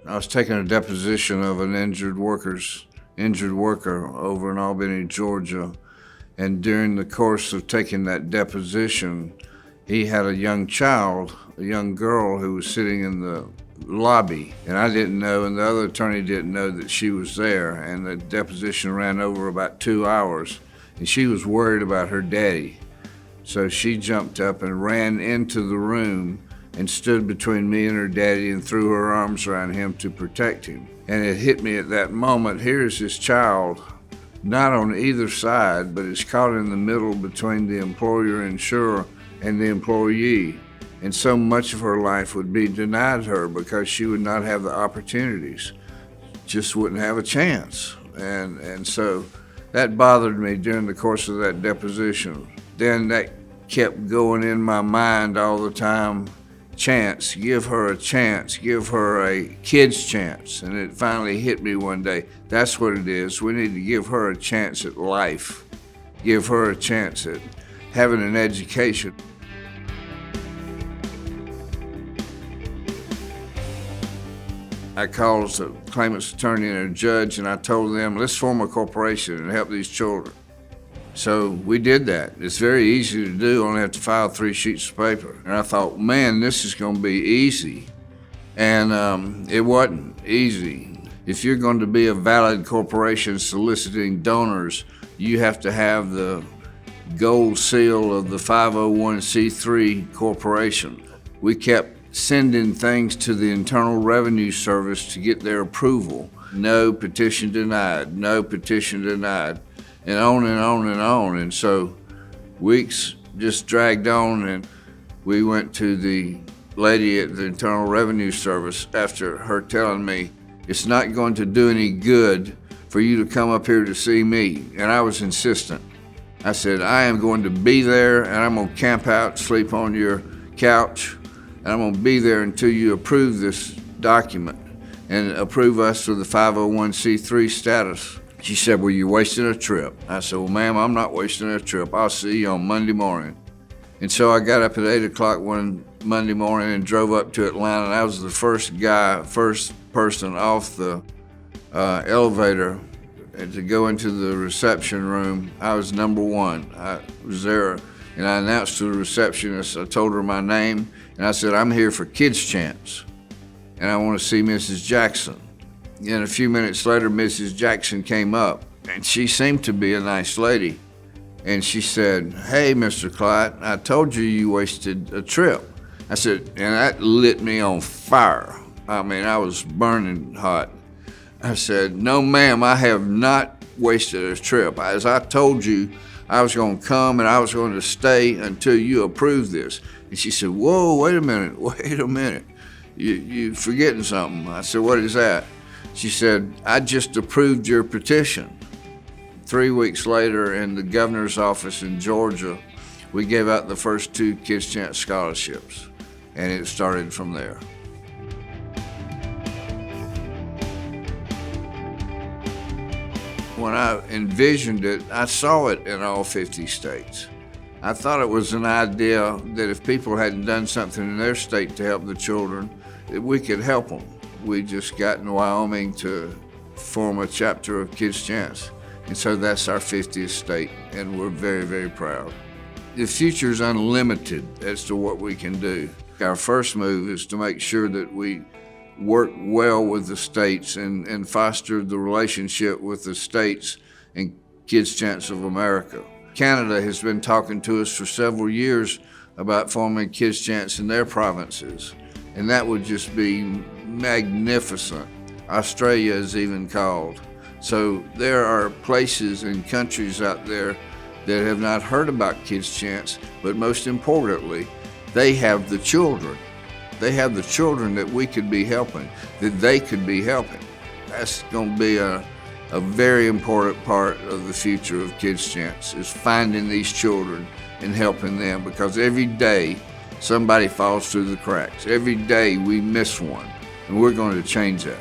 I was taking a deposition of an injured worker over in Albany, Georgia, and during the course of taking that deposition, he had a young child, a young girl who was sitting in the lobby, and I didn't know, and the other attorney didn't know that she was there, and the deposition ran over about 2 hours, and she was worried about her daddy. So she jumped up and ran into the room and stood between me and her daddy and threw her arms around him to protect him. And it hit me at that moment, here's this child, not on either side, but it's caught in the middle between the employer-insurer and the employee. And so much of her life would be denied her because she would not have the opportunities, just wouldn't have a chance. And so that bothered me during the course of that deposition. Then that kept going in my mind all the time. Chance, give her a chance, give her a kid's chance. And it finally hit me one day. That's what it is. We need to give her a chance at life, give her a chance at having an education. I called the claimant's attorney and a judge, and I told them, let's form a corporation and help these children. So we did that. It's very easy to do, only have to file 3 sheets of paper. And I thought, man, this is going to be easy. And it wasn't easy. If you're going to be a valid corporation soliciting donors, you have to have the gold seal of the 501c3 corporation. We kept sending things to the Internal Revenue Service to get their approval. No petition denied, no petition denied. And on and on and on. And so weeks just dragged on, and we went to the lady at the Internal Revenue Service after her telling me, it's not going to do any good for you to come up here to see me. And I was insistent. I said, I am going to be there, and I'm going to camp out, sleep on your couch, and I'm going to be there until you approve this document and approve us for the 501c3 status. She said, well, you're wasting a trip. I said, well, ma'am, I'm not wasting a trip. I'll see you on Monday morning. And so I got up at 8 o'clock one Monday morning and drove up to Atlanta. And I was the first person off the elevator and to go into the reception room. I was number 1. I was there, and I announced to the receptionist, I told her my name, and I said, I'm here for Kids Chance, and I want to see Mrs. Jackson. And a few minutes later, Mrs. Jackson came up, and she seemed to be a nice lady. And she said, hey, Mr. Clyatt, I told you wasted a trip. I said, and that lit me on fire. I mean, I was burning hot. I said, no, ma'am, I have not wasted a trip. As I told you, I was going to come and I was going to stay until you approve this. And she said, whoa, wait a minute. You're forgetting something. I said, what is that? She said, I just approved your petition. 3 weeks later, in the governor's office in Georgia, we gave out the first 2 Kids Chance scholarships, and it started from there. When I envisioned it, I saw it in all 50 states. I thought it was an idea that if people hadn't done something in their state to help the children, that we could help them. We just got in Wyoming to form a chapter of Kids Chance. And so that's our 50th state, and we're very, very proud. The future is unlimited as to what we can do. Our first move is to make sure that we work well with the states and foster the relationship with the states and Kids Chance of America. Canada has been talking to us for several years about forming Kids Chance in their provinces, and that would just be magnificent. Australia is even called. So there are places and countries out there that have not heard about Kids Chance, but most importantly, they have the children. They have the children that we could be helping, that they could be helping. That's going to be a very important part of the future of Kids Chance, is finding these children and helping them, because every day somebody falls through the cracks. Every day we miss one, and we're going to change that.